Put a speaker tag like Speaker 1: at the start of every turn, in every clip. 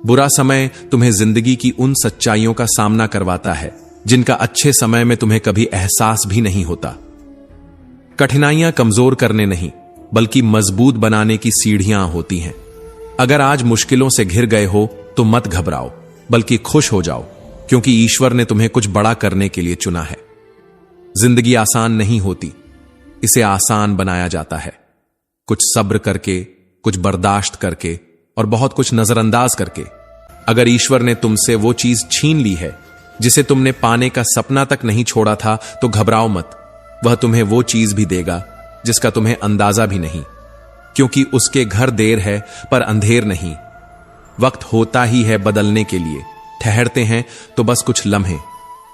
Speaker 1: बुरा समय तुम्हें जिंदगी की उन सच्चाइयों का सामना करवाता है जिनका अच्छे समय में तुम्हें कभी एहसास भी नहीं होता। कठिनाइयां कमजोर करने नहीं बल्कि मजबूत बनाने की सीढ़ियां होती हैं। अगर आज मुश्किलों से घिर गए हो तो मत घबराओ बल्कि खुश हो जाओ, क्योंकि ईश्वर ने तुम्हें कुछ बड़ा करने के लिए चुना है। जिंदगी आसान नहीं होती, इसे आसान बनाया जाता है। कुछ सब्र करके, कुछ बर्दाश्त करके और बहुत कुछ नजरअंदाज करके। अगर ईश्वर ने तुमसे वो चीज छीन ली है जिसे तुमने पाने का सपना तक नहीं छोड़ा था तो घबराओ मत। वह तुम्हें वो चीज भी देगा जिसका तुम्हें अंदाजा भी नहीं, क्योंकि उसके घर देर है पर अंधेर नहीं। वक्त होता ही है बदलने के लिए, ठहरते हैं तो बस कुछ लम्हे।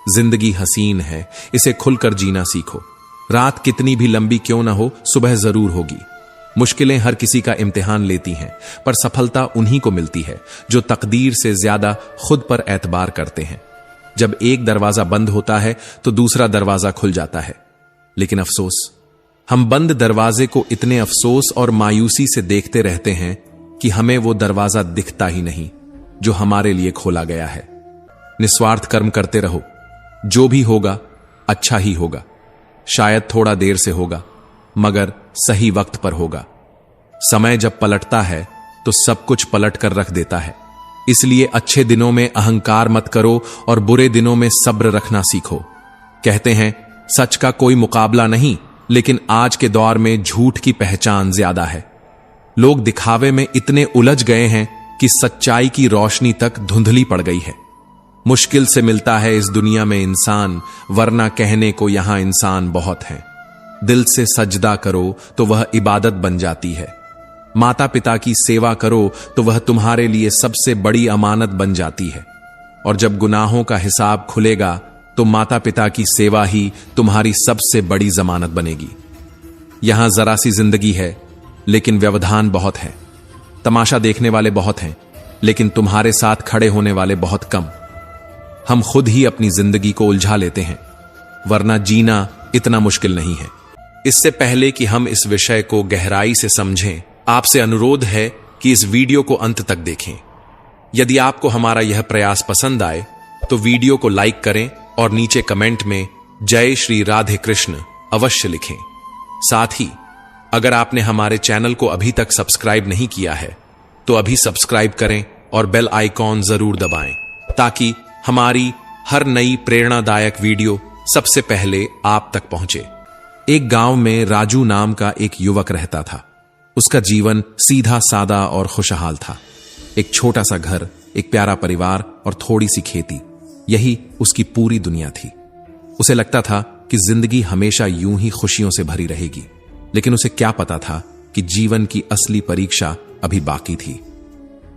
Speaker 1: जिंदगी हसीन है, इसे खुलकर जीना सीखो। रात कितनी भी लंबी क्यों ना हो, सुबह जरूर होगी। मुश्किलें हर किसी का इम्तिहान लेती हैं, पर सफलता उन्हीं को मिलती है जो तकदीर से ज्यादा खुद पर एतबार करते हैं। जब एक दरवाजा बंद होता है तो दूसरा दरवाजा खुल जाता है, लेकिन अफसोस, हम बंद दरवाजे को इतने अफसोस और मायूसी से देखते रहते हैं कि हमें वो दरवाजा दिखता ही नहीं जो हमारे लिए खोला गया है। निस्वार्थ कर्म करते रहो, जो भी होगा अच्छा ही होगा। शायद थोड़ा देर से होगा, मगर सही वक्त पर होगा। समय जब पलटता है तो सब कुछ पलट कर रख देता है। इसलिए अच्छे दिनों में अहंकार मत करो और बुरे दिनों में सब्र रखना सीखो। कहते हैं सच का कोई मुकाबला नहीं, लेकिन आज के दौर में झूठ की पहचान ज्यादा है। लोग दिखावे में इतने उलझ गए हैं कि सच्चाई की रोशनी तक धुंधली पड़ गई है। मुश्किल से मिलता है इस दुनिया में इंसान, वरना कहने को यहां इंसान बहुत हैं। दिल से सजदा करो तो वह इबादत बन जाती है। माता पिता की सेवा करो तो वह तुम्हारे लिए सबसे बड़ी अमानत बन जाती है। और जब गुनाहों का हिसाब खुलेगा तो माता पिता की सेवा ही तुम्हारी सबसे बड़ी जमानत बनेगी। यहां जरा सी जिंदगी है, लेकिन व्यवधान बहुत है। तमाशा देखने वाले बहुत हैं, लेकिन तुम्हारे साथ खड़े होने वाले बहुत कम। हम खुद ही अपनी जिंदगी को उलझा लेते हैं, वरना जीना इतना मुश्किल नहीं है। इससे पहले कि हम इस विषय को गहराई से समझें, आपसे अनुरोध है कि इस वीडियो को अंत तक देखें। यदि आपको हमारा यह प्रयास पसंद आए तो वीडियो को लाइक करें और नीचे कमेंट में जय श्री राधे कृष्ण अवश्य लिखें। साथ ही अगर आपने हमारे चैनल को अभी तक सब्सक्राइब नहीं किया है तो अभी सब्सक्राइब करें और बेल आइकॉन जरूर दबाएं, ताकि हमारी हर नई प्रेरणादायक वीडियो सबसे पहले आप तक पहुंचे। एक गांव में राजू नाम का एक युवक रहता था। उसका जीवन सीधा सादा और खुशहाल था। एक छोटा सा घर, एक प्यारा परिवार और थोड़ी सी खेती, यही उसकी पूरी दुनिया थी। उसे लगता था कि जिंदगी हमेशा यूं ही खुशियों से भरी रहेगी, लेकिन उसे क्या पता था कि जीवन की असली परीक्षा अभी बाकी थी।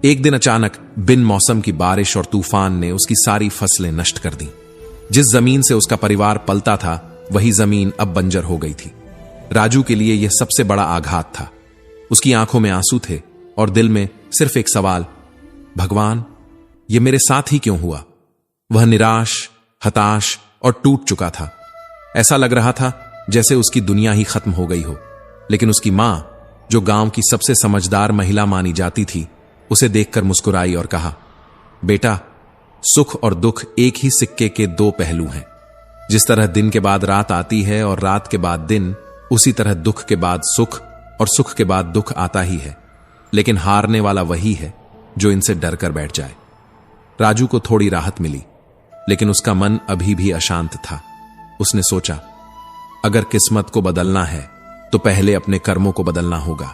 Speaker 1: एक दिन अचानक बिन मौसम की बारिश और तूफान ने उसकी सारी फसलें नष्ट कर दी। जिस जमीन से उसका परिवार पलता था, वही जमीन अब बंजर हो गई थी। राजू के लिए यह सबसे बड़ा आघात था। उसकी आंखों में आंसू थे और दिल में सिर्फ एक सवाल, भगवान, यह मेरे साथ ही क्यों हुआ? वह निराश, हताश और टूट चुका था। ऐसा लग रहा था जैसे उसकी दुनिया ही खत्म हो गई हो। लेकिन उसकी मां, जो गांव की सबसे समझदार महिला मानी जाती थी, उसे देखकर मुस्कुराई और कहा, बेटा, सुख और दुख एक ही सिक्के के दो पहलू हैं। जिस तरह दिन के बाद रात आती है और रात के बाद दिन, उसी तरह दुख के बाद सुख और सुख के बाद दुख आता ही है। लेकिन हारने वाला वही है जो इनसे डर कर बैठ जाए। राजू को थोड़ी राहत मिली, लेकिन उसका मन अभी भी अशांत था। उसने सोचा, अगर किस्मत को बदलना है तो पहले अपने कर्मों को बदलना होगा।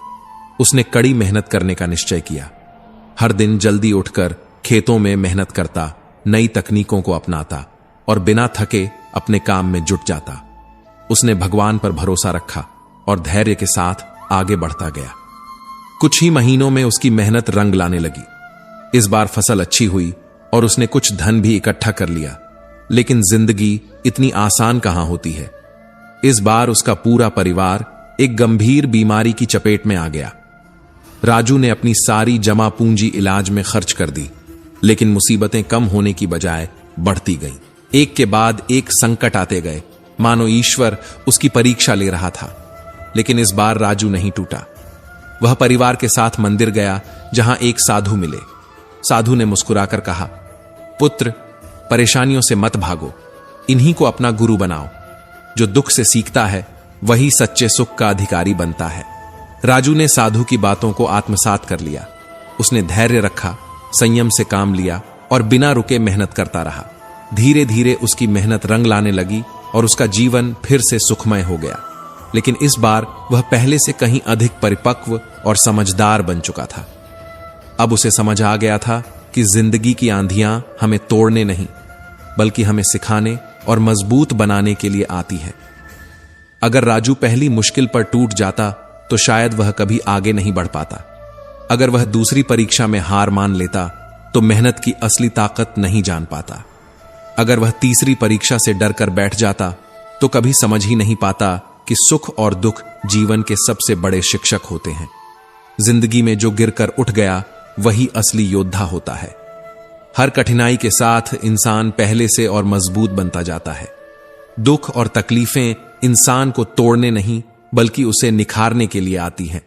Speaker 1: उसने कड़ी मेहनत करने का निश्चय किया। हर दिन जल्दी उठकर खेतों में मेहनत करता, नई तकनीकों को अपनाता और बिना थके अपने काम में जुट जाता। उसने भगवान पर भरोसा रखा और धैर्य के साथ आगे बढ़ता गया। कुछ ही महीनों में उसकी मेहनत रंग लाने लगी। इस बार फसल अच्छी हुई और उसने कुछ धन भी इकट्ठा कर लिया। लेकिन जिंदगी इतनी आसान कहां होती है। इस बार उसका पूरा परिवार एक गंभीर बीमारी की चपेट में आ गया। राजू ने अपनी सारी जमा पूंजी इलाज में खर्च कर दी, लेकिन मुसीबतें कम होने की बजाय बढ़ती गईं। एक के बाद एक संकट आते गए, मानो ईश्वर उसकी परीक्षा ले रहा था। लेकिन इस बार राजू नहीं टूटा। वह परिवार के साथ मंदिर गया, जहां एक साधु मिले। साधु ने मुस्कुराकर कहा, पुत्र, परेशानियों से मत भागो, इन्हीं को अपना गुरु बनाओ। जो दुख से सीखता है वही सच्चे सुख का अधिकारी बनता है। राजू ने साधु की बातों को आत्मसात कर लिया। उसने धैर्य रखा, संयम से काम लिया और बिना रुके मेहनत करता रहा। धीरे धीरे उसकी मेहनत रंग लाने लगी और उसका जीवन फिर से सुखमय हो गया। लेकिन इस बार वह पहले से कहीं अधिक परिपक्व और समझदार बन चुका था। अब उसे समझ आ गया था कि जिंदगी की आंधियां हमें तोड़ने नहीं, बल्कि हमें सिखाने और मजबूत बनाने के लिए आती है। अगर राजू पहली मुश्किल पर टूट जाता तो शायद वह कभी आगे नहीं बढ़ पाता। अगर वह दूसरी परीक्षा में हार मान लेता तो मेहनत की असली ताकत नहीं जान पाता। अगर वह तीसरी परीक्षा से डर कर बैठ जाता तो कभी समझ ही नहीं पाता कि सुख और दुख जीवन के सबसे बड़े शिक्षक होते हैं। जिंदगी में जो गिरकर उठ गया वही असली योद्धा होता है। हर कठिनाई के साथ इंसान पहले से और मजबूत बनता जाता है। दुख और तकलीफें इंसान को तोड़ने नहीं बल्कि उसे निखारने के लिए आती हैं।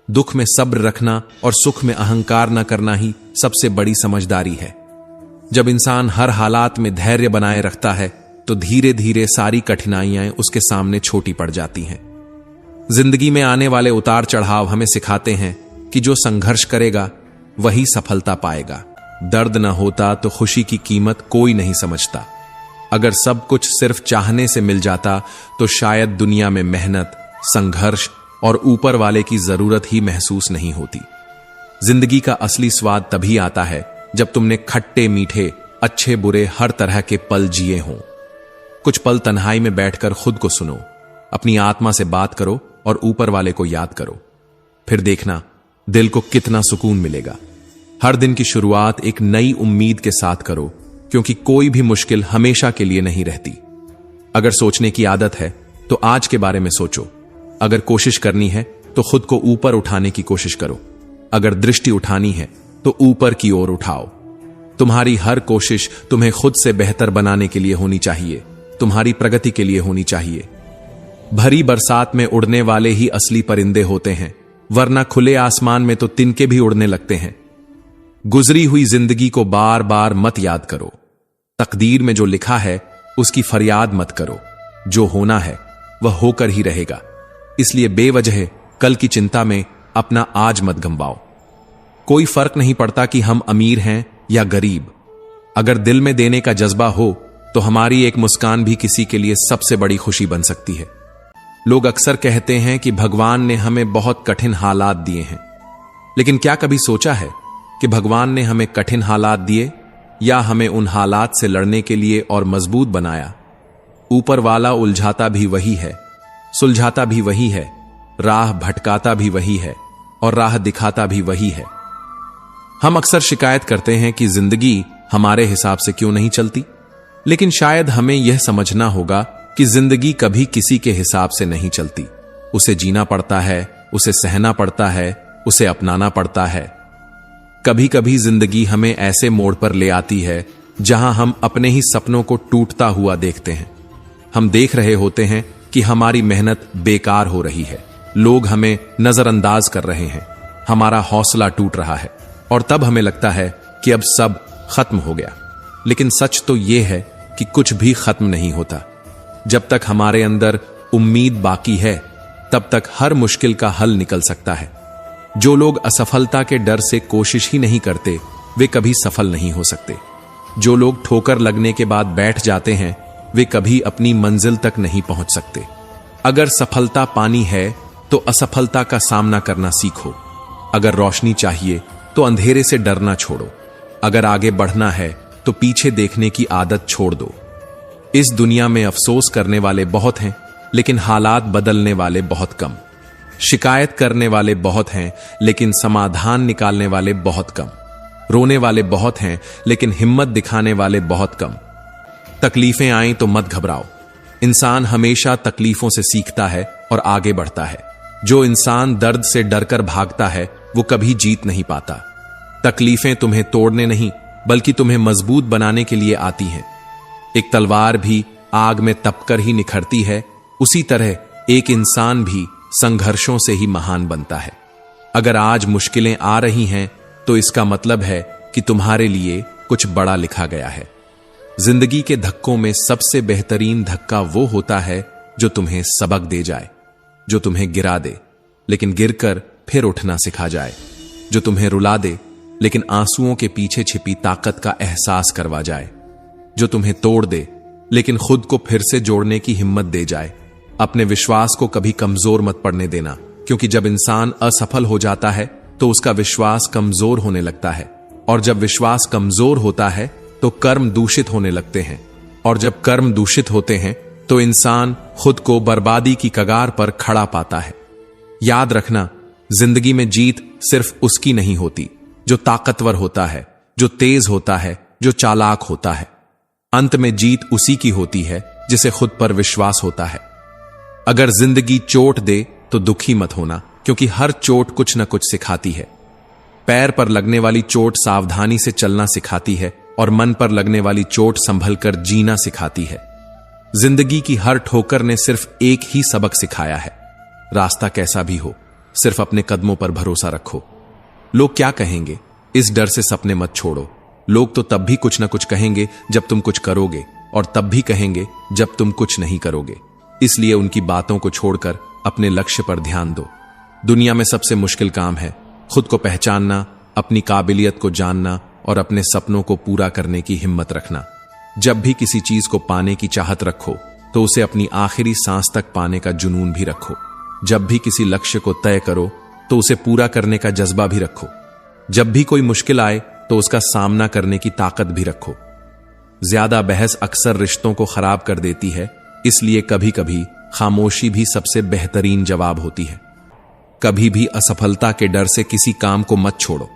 Speaker 1: दुख में सब्र रखना और सुख में अहंकार न करना ही सबसे बड़ी समझदारी है। जब इंसान हर हालात में धैर्य बनाए रखता है तो धीरे धीरे सारी कठिनाइयां उसके सामने छोटी पड़ जाती हैं। जिंदगी में आने वाले उतार चढ़ाव हमें सिखाते हैं कि जो संघर्ष करेगा वही सफलता पाएगा। दर्द न होता तो खुशी की कीमत कोई नहीं समझता। अगर सब कुछ सिर्फ चाहने से मिल जाता तो शायद दुनिया में मेहनत, संघर्ष और ऊपर वाले की जरूरत ही महसूस नहीं होती। जिंदगी का असली स्वाद तभी आता है जब तुमने खट्टे मीठे, अच्छे बुरे हर तरह के पल जिए हों। कुछ पल तन्हाई में बैठकर खुद को सुनो, अपनी आत्मा से बात करो और ऊपर वाले को याद करो। फिर देखना दिल को कितना सुकून मिलेगा। हर दिन की शुरुआत एक नई उम्मीद के साथ करो, क्योंकि कोई भी मुश्किल हमेशा के लिए नहीं रहती। अगर सोचने की आदत है तो आज के बारे में सोचो। अगर कोशिश करनी है तो खुद को ऊपर उठाने की कोशिश करो। अगर दृष्टि उठानी है तो ऊपर की ओर उठाओ। तुम्हारी हर कोशिश तुम्हें खुद से बेहतर बनाने के लिए होनी चाहिए, तुम्हारी प्रगति के लिए होनी चाहिए। भरी बरसात में उड़ने वाले ही असली परिंदे होते हैं, वरना खुले आसमान में तो तिनके भी उड़ने लगते हैं। गुजरी हुई जिंदगी को बार बार मत याद करो। तकदीर में जो लिखा है उसकी फरियाद मत करो। जो होना है वह होकर ही रहेगा। इसलिए बेवजह कल की चिंता में अपना आज मत गंवाओ। कोई फर्क नहीं पड़ता कि हम अमीर हैं या गरीब। अगर दिल में देने का जज्बा हो तो हमारी एक मुस्कान भी किसी के लिए सबसे बड़ी खुशी बन सकती है। लोग अक्सर कहते हैं कि भगवान ने हमें बहुत कठिन हालात दिए हैं, लेकिन क्या कभी सोचा है कि भगवान ने हमें कठिन हालात दिए या हमें उन हालात से लड़ने के लिए और मजबूत बनाया? ऊपर वाला उलझाता भी वही है, सुलझाता भी वही है, राह भटकाता भी वही है और राह दिखाता भी वही है। हम अक्सर शिकायत करते हैं कि जिंदगी हमारे हिसाब से क्यों नहीं चलती, लेकिन शायद हमें यह समझना होगा कि जिंदगी कभी किसी के हिसाब से नहीं चलती। उसे जीना पड़ता है, उसे सहना पड़ता है, उसे अपनाना पड़ता है। कभी कभी जिंदगी हमें ऐसे मोड़ पर ले आती है जहां हम अपने ही सपनों को टूटता हुआ देखते हैं। हम देख रहे होते हैं कि हमारी मेहनत बेकार हो रही है, लोग हमें नजरअंदाज कर रहे हैं, हमारा हौसला टूट रहा है और तब हमें लगता है कि अब सब खत्म हो गया। लेकिन सच तो यह है कि कुछ भी खत्म नहीं होता। जब तक हमारे अंदर उम्मीद बाकी है तब तक हर मुश्किल का हल निकल सकता है। जो लोग असफलता के डर से कोशिश ही नहीं करते वे कभी सफल नहीं हो सकते। जो लोग ठोकर लगने के बाद बैठ जाते हैं वे कभी अपनी मंजिल तक नहीं पहुंच सकते। अगर सफलता पानी है तो असफलता का सामना करना सीखो। अगर रोशनी चाहिए तो अंधेरे से डरना छोड़ो। अगर आगे बढ़ना है तो पीछे देखने की आदत छोड़ दो। इस दुनिया में अफसोस करने वाले बहुत हैं, लेकिन हालात बदलने वाले बहुत कम। शिकायत करने वाले बहुत हैं, लेकिन समाधान निकालने वाले बहुत कम। रोने वाले बहुत हैं, लेकिन हिम्मत दिखाने वाले बहुत कम। तकलीफें आएं तो मत घबराओ। इंसान हमेशा तकलीफों से सीखता है और आगे बढ़ता है। जो इंसान दर्द से डरकर भागता है वो कभी जीत नहीं पाता। तकलीफें तुम्हें तोड़ने नहीं बल्कि तुम्हें मजबूत बनाने के लिए आती हैं। एक तलवार भी आग में तपकर ही निखरती है, उसी तरह एक इंसान भी संघर्षों से ही महान बनता है। अगर आज मुश्किलें आ रही हैं तो इसका मतलब है कि तुम्हारे लिए कुछ बड़ा लिखा गया है। जिंदगी के धक्कों में सबसे बेहतरीन धक्का वो होता है जो तुम्हें सबक दे जाए, जो तुम्हें गिरा दे लेकिन गिरकर फिर उठना सिखा जाए, जो तुम्हें रुला दे लेकिन आंसुओं के पीछे छिपी ताकत का एहसास करवा जाए, जो तुम्हें तोड़ दे लेकिन खुद को फिर से जोड़ने की हिम्मत दे जाए। अपने विश्वास को कभी कमजोर मत पड़ने देना, क्योंकि जब इंसान असफल हो जाता है तो उसका विश्वास कमजोर होने लगता है, और जब विश्वास कमजोर होता है तो कर्म दूषित होने लगते हैं, और जब कर्म दूषित होते हैं तो इंसान खुद को बर्बादी की कगार पर खड़ा पाता है। याद रखना, जिंदगी में जीत सिर्फ उसकी नहीं होती जो ताकतवर होता है, जो तेज होता है, जो चालाक होता है। अंत में जीत उसी की होती है जिसे खुद पर विश्वास होता है। अगर जिंदगी चोट दे तो दुखी मत होना, क्योंकि हर चोट कुछ न कुछ सिखाती है। पैर पर लगने वाली चोट सावधानी से चलना सिखाती है, और मन पर लगने वाली चोट संभल कर जीना सिखाती है। जिंदगी की हर ठोकर ने सिर्फ एक ही सबक सिखाया है, रास्ता कैसा भी हो, सिर्फ अपने कदमों पर भरोसा रखो। लोग क्या कहेंगे, इस डर से सपने मत छोड़ो। लोग तो तब भी कुछ न कुछ कहेंगे जब तुम कुछ करोगे, और तब भी कहेंगे जब तुम कुछ नहीं करोगे। इसलिए उनकी बातों को छोड़कर अपने लक्ष्य पर ध्यान दो। दुनिया में सबसे मुश्किल काम है खुद को पहचानना, अपनी काबिलियत को जानना और अपने सपनों को पूरा करने की हिम्मत रखना। जब भी किसी चीज को पाने की चाहत रखो तो उसे अपनी आखिरी सांस तक पाने का जुनून भी रखो। जब भी किसी लक्ष्य को तय करो तो उसे पूरा करने का जज्बा भी रखो। जब भी कोई मुश्किल आए तो उसका सामना करने की ताकत भी रखो। ज्यादा बहस अक्सर रिश्तों को खराब कर देती है, इसलिए कभी कभी खामोशी भी सबसे बेहतरीन जवाब होती है। कभी भी असफलता के डर से किसी काम को मत छोड़ो,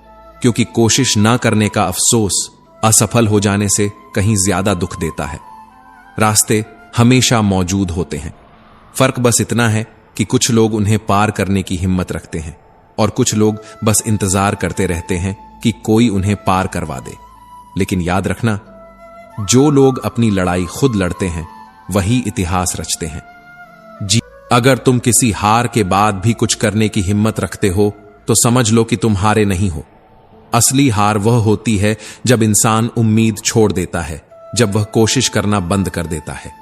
Speaker 1: क्योंकि कोशिश ना करने का अफसोस असफल हो जाने से कहीं ज्यादा दुख देता है। रास्ते हमेशा मौजूद होते हैं, फर्क बस इतना है कि कुछ लोग उन्हें पार करने की हिम्मत रखते हैं और कुछ लोग बस इंतजार करते रहते हैं कि कोई उन्हें पार करवा दे। लेकिन याद रखना, जो लोग अपनी लड़ाई खुद लड़ते हैं वही इतिहास रचते हैं। जी, अगर तुम किसी हार के बाद भी कुछ करने की हिम्मत रखते हो तो समझ लो कि तुम हारे नहीं हो। असली हार वह होती है जब इंसान उम्मीद छोड़ देता है, जब वह कोशिश करना बंद कर देता है।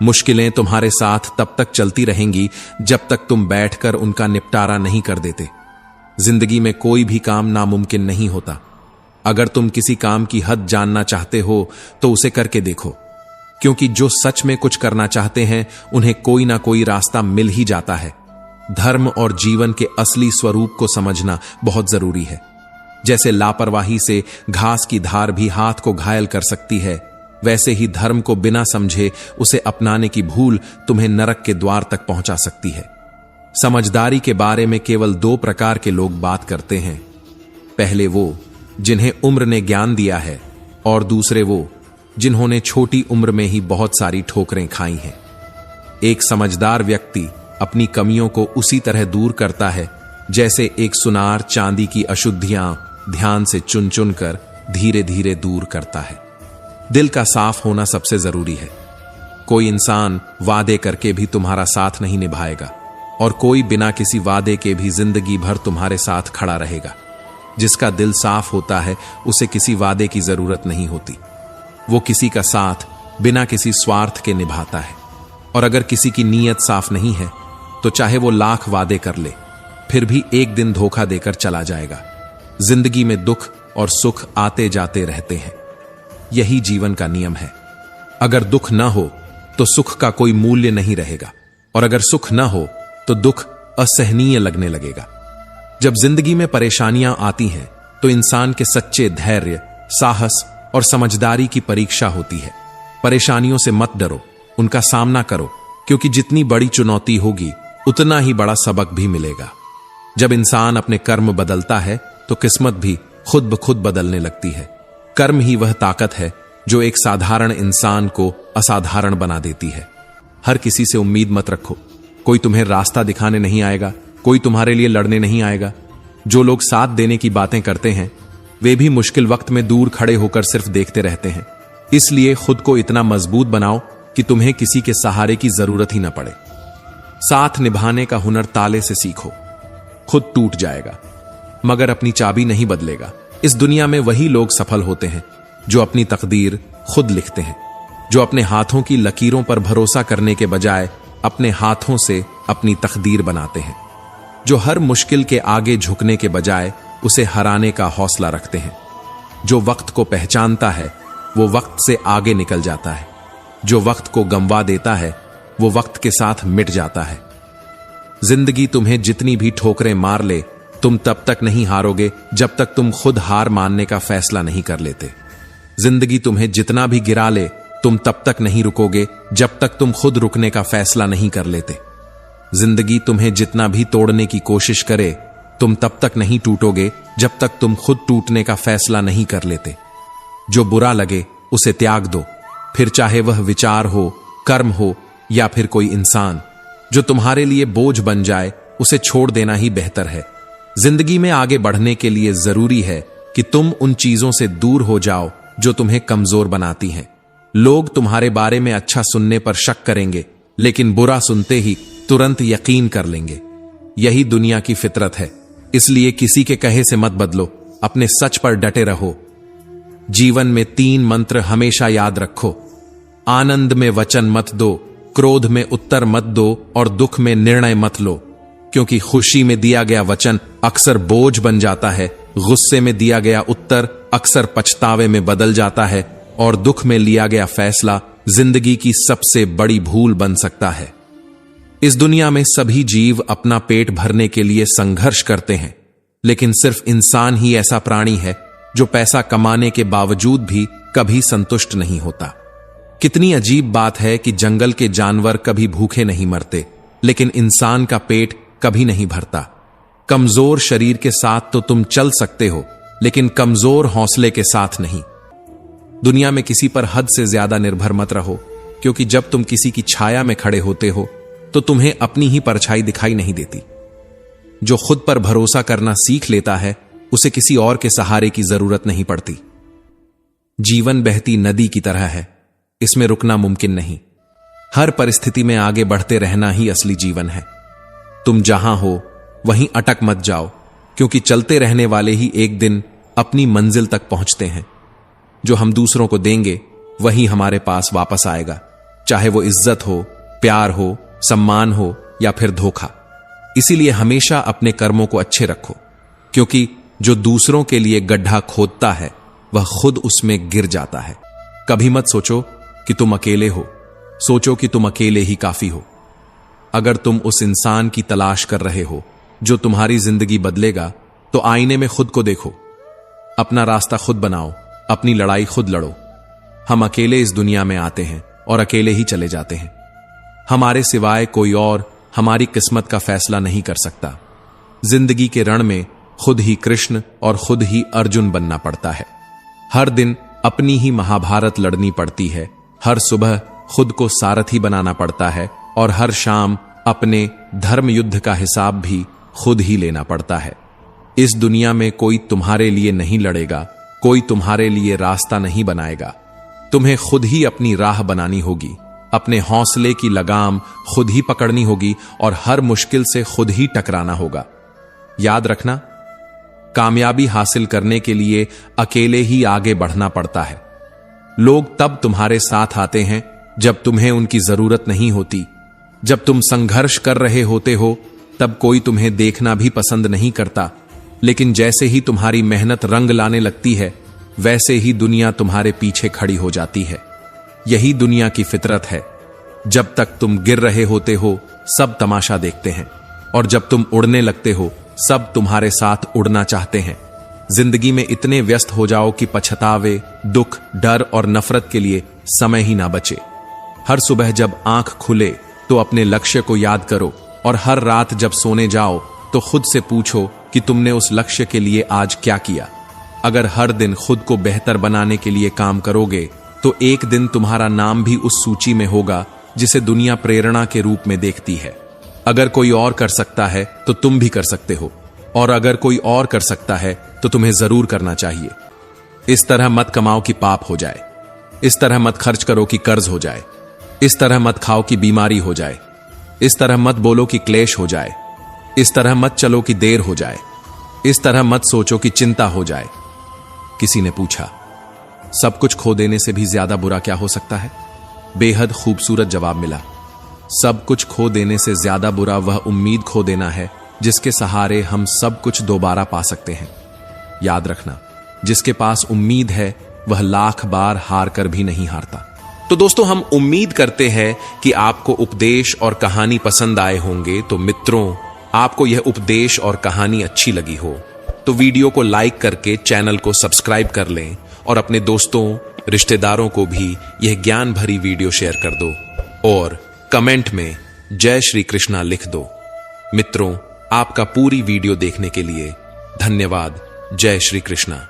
Speaker 1: मुश्किलें तुम्हारे साथ तब तक चलती रहेंगी जब तक तुम बैठकर उनका निपटारा नहीं कर देते। जिंदगी में कोई भी काम नामुमकिन नहीं होता। अगर तुम किसी काम की हद जानना चाहते हो तो उसे करके देखो, क्योंकि जो सच में कुछ करना चाहते हैं उन्हें कोई ना कोई रास्ता मिल ही जाता है। धर्म और जीवन के असली स्वरूप को समझना बहुत जरूरी है। जैसे लापरवाही से घास की धार भी हाथ को घायल कर सकती है, वैसे ही धर्म को बिना समझे उसे अपनाने की भूल तुम्हें नरक के द्वार तक पहुंचा सकती है। समझदारी के बारे में केवल दो प्रकार के लोग बात करते हैं। पहले वो जिन्हें उम्र ने ज्ञान दिया है, और दूसरे वो जिन्होंने छोटी उम्र में ही बहुत सारी ठोकरें खाई हैं। एक समझदार व्यक्ति अपनी कमियों को उसी तरह दूर करता है जैसे एक सुनार चांदी की अशुद्धियां ध्यान से चुन चुन कर धीरे धीरे दूर करता है। दिल का साफ होना सबसे जरूरी है। कोई इंसान वादे करके भी तुम्हारा साथ नहीं निभाएगा, और कोई बिना किसी वादे के भी जिंदगी भर तुम्हारे साथ खड़ा रहेगा। जिसका दिल साफ होता है उसे किसी वादे की जरूरत नहीं होती। वो किसी का साथ बिना किसी स्वार्थ के निभाता है, और अगर किसी की नीयत साफ नहीं है तो चाहे वो लाख वादे कर ले, फिर भी एक दिन धोखा देकर चला जाएगा। जिंदगी में दुख और सुख आते जाते रहते हैं, यही जीवन का नियम है। अगर दुख ना हो तो सुख का कोई मूल्य नहीं रहेगा, और अगर सुख ना हो तो दुख असहनीय लगने लगेगा। जब जिंदगी में परेशानियां आती हैं तो इंसान के सच्चे धैर्य, साहस और समझदारी की परीक्षा होती है। परेशानियों से मत डरो, उनका सामना करो, क्योंकि जितनी बड़ी चुनौती होगी उतना ही बड़ा सबक भी मिलेगा। जब इंसान अपने कर्म बदलता है तो किस्मत भी खुद ब खुद बदलने लगती है। कर्म ही वह ताकत है जो एक साधारण इंसान को असाधारण बना देती है। हर किसी से उम्मीद मत रखो, कोई तुम्हें रास्ता दिखाने नहीं आएगा, कोई तुम्हारे लिए लड़ने नहीं आएगा। जो लोग साथ देने की बातें करते हैं वे भी मुश्किल वक्त में दूर खड़े होकर सिर्फ देखते रहते हैं। इसलिए खुद को इतना मजबूत बनाओ कि तुम्हें किसी के सहारे की जरूरत ही न पड़े। साथ निभाने का हुनर ताले से सीखो। खुद टूट जाएगा मगर अपनी चाबी नहीं बदलेगा। इस दुनिया में वही लोग सफल होते हैं जो अपनी तकदीर खुद लिखते हैं, जो अपने हाथों की लकीरों पर भरोसा करने के बजाय अपने हाथों से अपनी तकदीर बनाते हैं, जो हर मुश्किल के आगे झुकने के बजाय उसे हराने का हौसला रखते हैं, जो वक्त को पहचानता है वो वक्त से आगे निकल जाता है, जो वक्त को गंवा देता है वो वक्त के साथ मिट जाता है। जिंदगी तुम्हें जितनी भी ठोकरें मार ले, तुम तब तक नहीं हारोगे जब तक तुम खुद हार मानने का फैसला नहीं कर लेते। जिंदगी तुम्हें जितना भी गिरा ले, तुम तब तक नहीं रुकोगे जब तक तुम खुद रुकने का फैसला नहीं कर लेते। जिंदगी तुम्हें जितना भी तोड़ने की कोशिश करे, तुम तब तक नहीं टूटोगे जब तक तुम खुद टूटने का फैसला नहीं कर लेते। जो बुरा लगे उसे त्याग दो, फिर चाहे वह विचार हो, कर्म हो या फिर कोई इंसान। जो तुम्हारे लिए बोझ बन जाए उसे छोड़ देना ही बेहतर है। जिंदगी में आगे बढ़ने के लिए जरूरी है कि तुम उन चीजों से दूर हो जाओ जो तुम्हें कमजोर बनाती हैं। लोग तुम्हारे बारे में अच्छा सुनने पर शक करेंगे, लेकिन बुरा सुनते ही तुरंत यकीन कर लेंगे। यही दुनिया की फितरत है, इसलिए किसी के कहे से मत बदलो, अपने सच पर डटे रहो। जीवन में 3 मंत्र हमेशा याद रखो। आनंद में वचन मत दो, क्रोध में उत्तर मत दो और दुख में निर्णय मत लो, क्योंकि खुशी में दिया गया वचन अक्सर बोझ बन जाता है, गुस्से में दिया गया उत्तर अक्सर पछतावे में बदल जाता है और दुख में लिया गया फैसला जिंदगी की सबसे बड़ी भूल बन सकता है। इस दुनिया में सभी जीव अपना पेट भरने के लिए संघर्ष करते हैं, लेकिन सिर्फ इंसान ही ऐसा प्राणी है जो पैसा कमाने के बावजूद भी कभी संतुष्ट नहीं होता। कितनी अजीब बात है कि जंगल के जानवर कभी भूखे नहीं मरते, लेकिन इंसान का पेट कभी नहीं भरता। कमजोर शरीर के साथ तो तुम चल सकते हो, लेकिन कमजोर हौसले के साथ नहीं। दुनिया में किसी पर हद से ज्यादा निर्भर मत रहो, क्योंकि जब तुम किसी की छाया में खड़े होते हो तो तुम्हें अपनी ही परछाई दिखाई नहीं देती। जो खुद पर भरोसा करना सीख लेता है, उसे किसी और के सहारे की जरूरत नहीं पड़ती। जीवन बहती नदी की तरह है, इसमें रुकना मुमकिन नहीं। हर परिस्थिति में आगे बढ़ते रहना ही असली जीवन है। तुम जहां हो वहीं अटक मत जाओ, क्योंकि चलते रहने वाले ही एक दिन अपनी मंजिल तक पहुंचते हैं। जो हम दूसरों को देंगे वही हमारे पास वापस आएगा, चाहे वो इज्जत हो, प्यार हो, सम्मान हो या फिर धोखा। इसीलिए हमेशा अपने कर्मों को अच्छे रखो, क्योंकि जो दूसरों के लिए गड्ढा खोदता है वह खुद उसमें गिर जाता है। कभी मत सोचो कि तुम अकेले हो, सोचो कि तुम अकेले ही काफी हो। अगर तुम उस इंसान की तलाश कर रहे हो जो तुम्हारी जिंदगी बदलेगा, तो आईने में खुद को देखो, अपना रास्ता खुद बनाओ, अपनी लड़ाई खुद लड़ो। हम अकेले इस दुनिया में आते हैं और अकेले ही चले जाते हैं। हमारे सिवाय कोई और हमारी किस्मत का फैसला नहीं कर सकता। जिंदगी के रण में खुद ही कृष्ण और खुद ही अर्जुन बनना पड़ता है। हर दिन अपनी ही महाभारत लड़नी पड़ती है, हर सुबह खुद को सारथी बनाना पड़ता है और हर शाम अपने धर्म युद्ध का हिसाब भी खुद ही लेना पड़ता है। इस दुनिया में कोई तुम्हारे लिए नहीं लड़ेगा, कोई तुम्हारे लिए रास्ता नहीं बनाएगा। तुम्हें खुद ही अपनी राह बनानी होगी, अपने हौसले की लगाम खुद ही पकड़नी होगी और हर मुश्किल से खुद ही टकराना होगा। याद रखना, कामयाबी हासिल करने के लिए अकेले ही आगे बढ़ना पड़ता है। लोग तब तुम्हारे साथ आते हैं जब तुम्हें उनकी जरूरत नहीं होती। जब तुम संघर्ष कर रहे होते हो तब कोई तुम्हें देखना भी पसंद नहीं करता, लेकिन जैसे ही तुम्हारी मेहनत रंग लाने लगती है, वैसे ही दुनिया तुम्हारे पीछे खड़ी हो जाती है। यही दुनिया की फितरत है। जब तक तुम गिर रहे होते हो सब तमाशा देखते हैं, और जब तुम उड़ने लगते हो सब तुम्हारे साथ उड़ना चाहते हैं। जिंदगी में इतने व्यस्त हो जाओ कि पछतावे, दुख, डर और नफरत के लिए समय ही ना बचे। हर सुबह जब आंख खुले तो अपने लक्ष्य को याद करो, और हर रात जब सोने जाओ तो खुद से पूछो कि तुमने उस लक्ष्य के लिए आज क्या किया। अगर हर दिन खुद को बेहतर बनाने के लिए काम करोगे तो एक दिन तुम्हारा नाम भी उस सूची में होगा जिसे दुनिया प्रेरणा के रूप में देखती है। अगर कोई और कर सकता है तो तुम भी कर सकते हो, और अगर कोई और कर सकता है तो तुम्हें जरूर करना चाहिए। इस तरह मत कमाओ कि पाप हो जाए, इस तरह मत खर्च करो कि कर्ज हो जाए, इस तरह मत खाओ कि बीमारी हो जाए, इस तरह मत बोलो कि क्लेश हो जाए, इस तरह मत चलो कि देर हो जाए, इस तरह मत सोचो कि चिंता हो जाए। किसी ने पूछा। सब कुछ खो देने से भी ज्यादा बुरा क्या हो सकता है? बेहद खूबसूरत जवाब मिला। सब कुछ खो देने से ज्यादा बुरा वह उम्मीद खो देना है जिसके सहारे हम सब कुछ दोबारा पा सकते हैं। याद रखना, जिसके पास उम्मीद है वह लाख बार हार कर भी नहीं हारता। तो दोस्तों, हम उम्मीद करते हैं कि आपको उपदेश और कहानी पसंद आए होंगे। तो मित्रों, आपको यह उपदेश और कहानी अच्छी लगी हो तो वीडियो को लाइक करके चैनल को सब्सक्राइब कर लें और अपने दोस्तों, रिश्तेदारों को भी यह ज्ञान भरी वीडियो शेयर कर दो और कमेंट में जय श्री कृष्णा लिख दो। मित्रों, आपका पूरी वीडियो देखने के लिए धन्यवाद। जय श्री कृष्णा।